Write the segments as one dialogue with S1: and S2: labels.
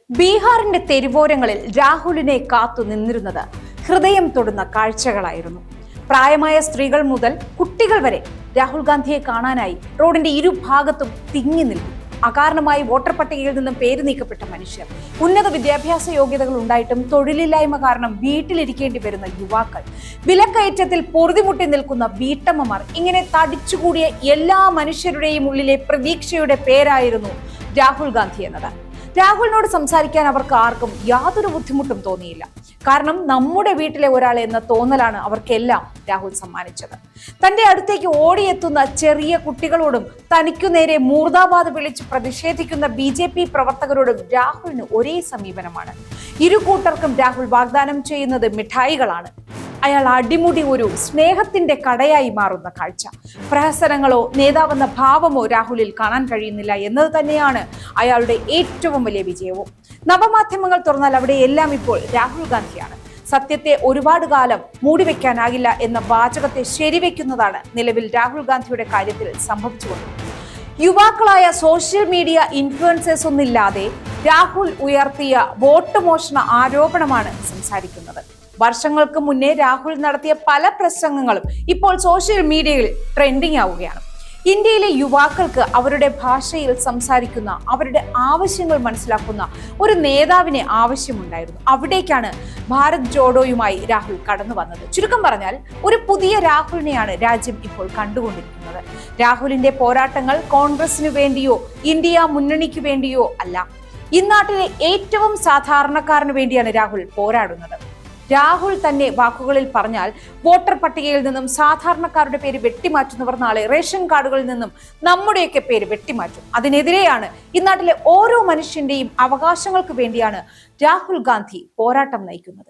S1: ബീഹാറിന്റെ തെരുവോരങ്ങളിൽ രാഹുലിനെ കാത്തു നിന്നിരുന്നത് ഹൃദയം തൊടുന്ന കാഴ്ചകളായിരുന്നു. പ്രായമായ സ്ത്രീകൾ മുതൽ കുട്ടികൾ വരെ രാഹുൽ ഗാന്ധിയെ കാണാനായി റോഡിന്റെ ഇരുഭാഗത്തും തിങ്ങി നിൽക്കും. അകാരണമായി വോട്ടർ പട്ടികയിൽ നിന്നും പേര് നീക്കപ്പെട്ട മനുഷ്യർ, ഉന്നത വിദ്യാഭ്യാസ യോഗ്യതകൾ ഉണ്ടായിട്ടും തൊഴിലില്ലായ്മ കാരണം വീട്ടിലിരിക്കേണ്ടി വരുന്ന യുവാക്കൾ, വിലക്കയറ്റത്തിൽ പൊറുതിമുട്ടി നിൽക്കുന്ന വീട്ടമ്മമാർ, ഇങ്ങനെ തടിച്ചുകൂടിയ എല്ലാ മനുഷ്യരുടെയും ഉള്ളിലെ പ്രതീക്ഷയുടെ പേരായിരുന്നു രാഹുൽ ഗാന്ധി എന്നത്. രാഹുലിനോട് സംസാരിക്കാൻ അവർക്ക് ആർക്കും യാതൊരു ബുദ്ധിമുട്ടും തോന്നിയില്ല. കാരണം നമ്മുടെ വീട്ടിലെ ഒരാൾ എന്ന തോന്നലാണ് അവർക്കെല്ലാം രാഹുൽ സമ്മാനിച്ചത്. തന്റെ അടുത്തേക്ക് ഓടിയെത്തുന്ന ചെറിയ കുട്ടികളോടും തനിക്കു നേരെ മൂർദാബാദ് വിളിച്ച് പ്രതിഷേധിക്കുന്ന BJP പ്രവർത്തകരോടും രാഹുലിന് ഒരേ സമീപനമാണ്. ഇരു കൂട്ടർക്കും രാഹുൽ വാഗ്ദാനം ചെയ്യുന്നത് മിഠായികളാണ്. അയാൾ അടിമുടി ഒരു സ്നേഹത്തിന്റെ കടയായി മാറുന്ന കാഴ്ച. പ്രഹസനങ്ങളോ നേതാവെന്ന ഭാവമോ രാഹുലിൽ കാണാൻ കഴിയുന്നില്ല എന്നത് തന്നെയാണ് അയാളുടെ ഏറ്റവും വലിയ വിജയവും. നവമാധ്യമങ്ങൾ തുറന്നാൽ അവിടെ എല്ലാം ഇപ്പോൾ രാഹുൽ ഗാന്ധിയാണ്. സത്യത്തെ ഒരുപാട് കാലം മൂടിവെക്കാനാകില്ല എന്ന വാചകത്തെ ശരിവെക്കുന്നതാണ് നിലവിൽ രാഹുൽ ഗാന്ധിയുടെ കാര്യത്തിൽ സംഭവിച്ചുകൊണ്ടിരിക്കുന്നത്. യുവാക്കളായ സോഷ്യൽ മീഡിയ ഇൻഫ്ലുവൻസേഴ്സ് ഒന്നില്ലാതെ രാഹുൽ ഉയർത്തിയ വോട്ട് മോഷണ ആരോപണമാണ് സംസാരിക്കുന്നത്. വർഷങ്ങൾക്ക് മുന്നേ രാഹുൽ നടത്തിയ പല പ്രസംഗങ്ങളും ഇപ്പോൾ സോഷ്യൽ മീഡിയയിൽ ട്രെൻഡിങ് ആവുകയാണ്. ഇന്ത്യയിലെ യുവാക്കൾക്ക് അവരുടെ ഭാഷയിൽ സംസാരിക്കുന്ന, അവരുടെ ആവശ്യങ്ങൾ മനസ്സിലാക്കുന്ന ഒരു നേതാവിനെ ആവശ്യമുണ്ടായിരുന്നു. അവിടേക്കാണ് ഭാരത് ജോഡോയുമായി രാഹുൽ കടന്നു വന്നത്. ചുരുക്കം പറഞ്ഞാൽ ഒരു പുതിയ രാഹുലിനെയാണ് രാജ്യം ഇപ്പോൾ കണ്ടുകൊണ്ടിരിക്കുന്നത്. രാഹുലിന്റെ പോരാട്ടങ്ങൾ കോൺഗ്രസിനു വേണ്ടിയോ ഇന്ത്യ മുന്നണിക്ക് വേണ്ടിയോ അല്ല. ഇന്നാട്ടിലെ ഏറ്റവും സാധാരണക്കാരന് വേണ്ടിയാണ് രാഹുൽ പോരാടുന്നത്. രാഹുൽ തന്നെ വാക്കുകളിൽ പറഞ്ഞാൽ, വോട്ടർ പട്ടികയിൽ നിന്നും സാധാരണക്കാരുടെ പേര് വെട്ടിമാറ്റുന്നവർ നാളെ റേഷൻ കാർഡുകളിൽ നിന്നും നമ്മുടെയൊക്കെ പേര് വെട്ടിമാറ്റും. അതിനെതിരെയാണ് ഇന്നാട്ടിലെ ഓരോ മനുഷ്യന്റെയും അവകാശങ്ങൾക്ക് വേണ്ടിയാണ് രാഹുൽ ഗാന്ധി പോരാട്ടം നയിക്കുന്നത്.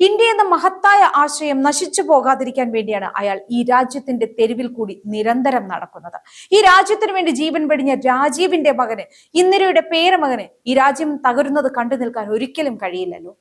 S1: ഇന്ത്യ എന്ന മഹത്തായ ആശയം നശിച്ചു പോകാതിരിക്കാൻ വേണ്ടിയാണ് അയാൾ ഈ രാജ്യത്തിന്റെ തെരുവിൽ കൂടി നിരന്തരം നടക്കുന്നത്. ഈ രാജ്യത്തിന് വേണ്ടി ജീവൻ വെടിഞ്ഞ രാജീവിന്റെ മകന്, ഇന്ദിരയുടെ പേരമകന് ഈ രാജ്യം തകരുന്നത് കണ്ടു നിൽക്കാൻ ഒരിക്കലും കഴിയില്ലല്ലോ.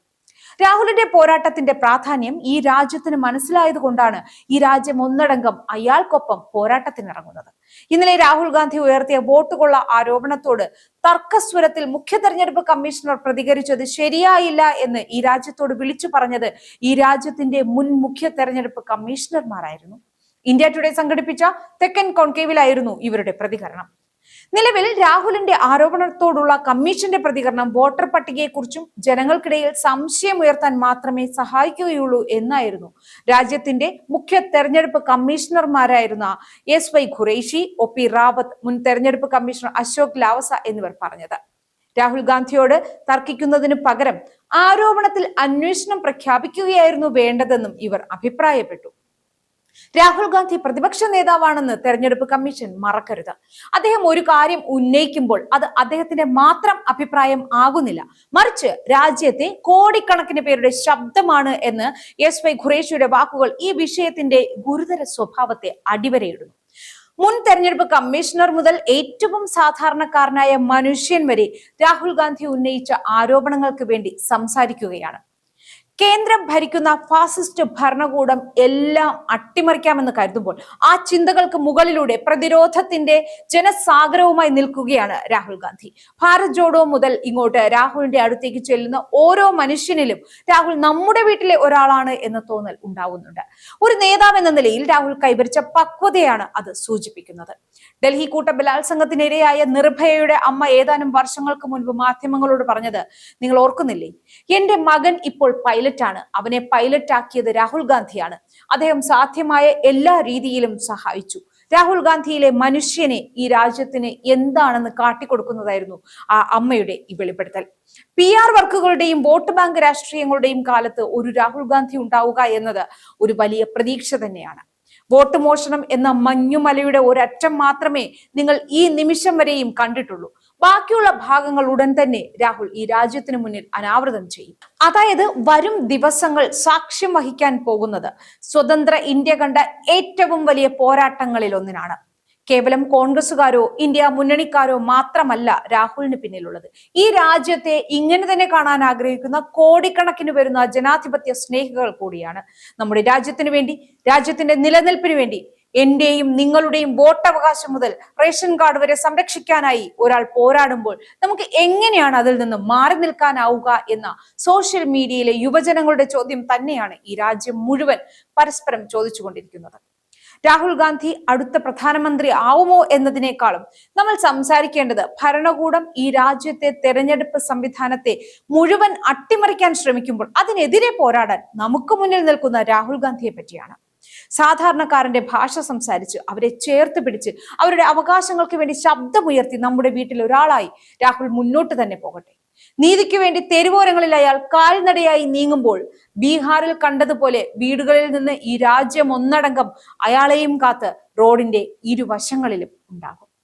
S1: രാഹുലിന്റെ പോരാട്ടത്തിന്റെ പ്രാധാന്യം ഈ രാജ്യത്തിന് മനസ്സിലായത് കൊണ്ടാണ് ഈ രാജ്യം ഒന്നടങ്കം അയാൾക്കൊപ്പം പോരാട്ടത്തിനിറങ്ങുന്നത്. ഇന്നലെ രാഹുൽ ഗാന്ധി ഉയർത്തിയ വോട്ടുകൊള്ള ആരോപണത്തോട് തർക്കസ്വരത്തിൽ മുഖ്യ തെരഞ്ഞെടുപ്പ് കമ്മീഷണർ പ്രതികരിച്ചത് ശരിയായില്ല എന്ന് ഈ രാജ്യത്തോട് വിളിച്ചു പറഞ്ഞത് ഈ രാജ്യത്തിന്റെ മുൻ മുഖ്യ തെരഞ്ഞെടുപ്പ് കമ്മീഷണർമാരായിരുന്നു. ഇന്ത്യ ടുഡേ സംഘടിപ്പിച്ച തെക്കൻ കോൺകേവിലായിരുന്നു ഇവരുടെ പ്രതികരണം. നിലവിൽ രാഹുലിന്റെ ആരോപണത്തോടുള്ള കമ്മീഷന്റെ പ്രതികരണം വോട്ടർ പട്ടികയെക്കുറിച്ചും ജനങ്ങൾക്കിടയിൽ സംശയം ഉയർത്താൻ മാത്രമേ സഹായിക്കുകയുള്ളൂ എന്നായിരുന്നു രാജ്യത്തിന്റെ മുഖ്യ തെരഞ്ഞെടുപ്പ് കമ്മീഷണർമാരായിരുന്ന SY ഖുറൈഷി, OP റാവത്ത്, മുൻ തെരഞ്ഞെടുപ്പ് കമ്മീഷണർ അശോക് ലാവസ എന്നിവർ പറഞ്ഞത്. രാഹുൽ ഗാന്ധിയോട് തർക്കിക്കുന്നതിന് പകരം ആരോപണത്തിൽ അന്വേഷണം പ്രഖ്യാപിക്കുകയായിരുന്നു വേണ്ടതെന്നും ഇവർ അഭിപ്രായപ്പെട്ടു. രാഹുൽ ഗാന്ധി പ്രതിപക്ഷ നേതാവാണെന്ന് തെരഞ്ഞെടുപ്പ് കമ്മീഷൻ മറക്കരുത്. അദ്ദേഹം ഒരു കാര്യം ഉന്നയിക്കുമ്പോൾ അത് അദ്ദേഹത്തിന്റെ മാത്രം അഭിപ്രായം ആകുന്നില്ല, മറിച്ച് രാജ്യത്തെ കോടിക്കണക്കിന് പേരുടെ ശബ്ദമാണ് എന്ന് SY ഖുറേഷിയുടെ വാക്കുകൾ ഈ വിഷയത്തിന്റെ ഗുരുതര സ്വഭാവത്തെ അടിവരയിടുന്നു. മുൻ തെരഞ്ഞെടുപ്പ് കമ്മീഷണർ മുതൽ ഏറ്റവും സാധാരണക്കാരനായ മനുഷ്യൻ വരെ രാഹുൽ ഗാന്ധി ഉന്നയിച്ച ആരോപണങ്ങൾക്ക് വേണ്ടി സംസാരിക്കുകയാണ്. കേന്ദ്രം ഭരിക്കുന്ന ഫാസിസ്റ്റ് ഭരണകൂടം എല്ലാം അട്ടിമറിക്കാമെന്ന് കരുതുമ്പോൾ ആ ചിന്തകൾക്ക് മുകളിലൂടെ പ്രതിരോധത്തിന്റെ ജനസാഗരവുമായി നിൽക്കുകയാണ് രാഹുൽ ഗാന്ധി. ഭാരത് ജോഡോ മുതൽ ഇങ്ങോട്ട് രാഹുലിന്റെ അടുത്തേക്ക് ചെല്ലുന്ന ഓരോ മനുഷ്യനിലും രാഹുൽ നമ്മുടെ വീട്ടിലെ ഒരാളാണ് എന്ന തോന്നൽ ഉണ്ടാവുന്നുണ്ട്. ഒരു നേതാവ് എന്ന നിലയിൽ രാഹുൽ കൈവരിച്ച പക്വതയാണ് അത് സൂചിപ്പിക്കുന്നത്. ഡൽഹി കൂട്ടബലാത്സംഗത്തിനിരയായ നിർഭയയുടെ അമ്മ ഏതാനും വർഷങ്ങൾക്ക് മുൻപ് മാധ്യമങ്ങളോട് പറഞ്ഞത് നിങ്ങൾ ഓർക്കുന്നില്ലേ? എന്റെ മകൻ ഇപ്പോൾ പൈലറ്റാണ്, അവനെ പൈലറ്റാക്കിയത് രാഹുൽ ഗാന്ധിയാണ്, അദ്ദേഹം സാധ്യമായ എല്ലാ രീതിയിലും സഹായിച്ചു. രാഹുൽ ഗാന്ധിയിലെ മനുഷ്യനെ ഈ രാജ്യത്തിന് എന്താണെന്ന് കാട്ടിക്കൊടുക്കുന്നതായിരുന്നു ആ അമ്മയുടെ ഈ വെളിപ്പെടുത്തൽ. PR വർക്കുകളുടെയും വോട്ട് ബാങ്ക് രാഷ്ട്രീയങ്ങളുടെയും കാലത്ത് ഒരു രാഹുൽ ഗാന്ധി ഉണ്ടാവുക എന്നത് ഒരു വലിയ പ്രതീക്ഷ തന്നെയാണ്. വോട്ട് മോഷണം എന്ന മഞ്ഞുമലയുടെ ഒരറ്റം മാത്രമേ നിങ്ങൾ ഈ നിമിഷം വരെയും കണ്ടിട്ടുള്ളൂ. ബാക്കിയുള്ള ഭാഗങ്ങൾ ഉടൻ തന്നെ രാഹുൽ ഈ രാജ്യത്തിന് മുന്നിൽ അനാവൃതം ചെയ്യും. അതായത് വരും ദിവസങ്ങൾ സാക്ഷ്യം വഹിക്കാൻ പോകുന്നത് സ്വതന്ത്ര ഇന്ത്യ കണ്ട ഏറ്റവും വലിയ പോരാട്ടങ്ങളിൽ ഒന്നിനാണ്. കേവലം കോൺഗ്രസുകാരോ ഇന്ത്യ മുന്നണിക്കാരോ മാത്രമല്ല രാഹുലിന് പിന്നിലുള്ളത്. ഈ രാജ്യത്തെ ഇങ്ങനെ തന്നെ കാണാൻ ആഗ്രഹിക്കുന്ന കോടിക്കണക്കിന് വരുന്ന ജനാധിപത്യ സ്നേഹികൾ കൂടിയാണ്. നമ്മുടെ രാജ്യത്തിന് വേണ്ടി, രാജ്യത്തിന്റെ നിലനിൽപ്പിന് വേണ്ടി എന്റെയും നിങ്ങളുടെയും വോട്ടവകാശം മുതൽ റേഷൻ കാർഡ് വരെ സംരക്ഷിക്കാനായി ഒരാൾ പോരാടുമ്പോൾ നമുക്ക് എങ്ങനെയാണ് അതിൽ നിന്ന് മാറി നിൽക്കാനാവുക എന്ന സോഷ്യൽ മീഡിയയിലെ യുവജനങ്ങളുടെ ചോദ്യം തന്നെയാണ് ഈ രാജ്യം മുഴുവൻ പരസ്പരം ചോദിച്ചുകൊണ്ടിരിക്കുന്നത്. രാഹുൽ ഗാന്ധി അടുത്ത പ്രധാനമന്ത്രി ആവുമോ എന്നതിനേക്കാളും നമ്മൾ സംസാരിക്കേണ്ടത് ഭരണകൂടം ഈ രാജ്യത്തെ തെരഞ്ഞെടുപ്പ് സംവിധാനത്തെ മുഴുവൻ അട്ടിമറിക്കാൻ ശ്രമിക്കുമ്പോൾ അതിനെതിരെ പോരാടാൻ നമുക്ക് മുന്നിൽ നിൽക്കുന്ന രാഹുൽ ഗാന്ധിയെ പറ്റിയാണ്. സാധാരണക്കാരന്റെ ഭാഷ സംസാരിച്ച് അവരെ ചേർത്ത് പിടിച്ച് അവരുടെ അവകാശങ്ങൾക്ക് വേണ്ടി ശബ്ദമുയർത്തി നമ്മുടെ വീട്ടിൽ ഒരാളായി രാഹുൽ മുന്നോട്ട് തന്നെ പോകട്ടെ. നീതിക്ക് വേണ്ടി തെരുവോരങ്ങളിൽ അയാൾ കാൽനടയായി നീങ്ങുമ്പോൾ ബീഹാറിൽ കണ്ടതുപോലെ വീടുകളിൽ നിന്ന് ഈ രാജ്യം ഒന്നടങ്കം അയാളെയും കാത്ത് റോഡിന്റെ ഇരുവശങ്ങളിലും ഉണ്ടാകും.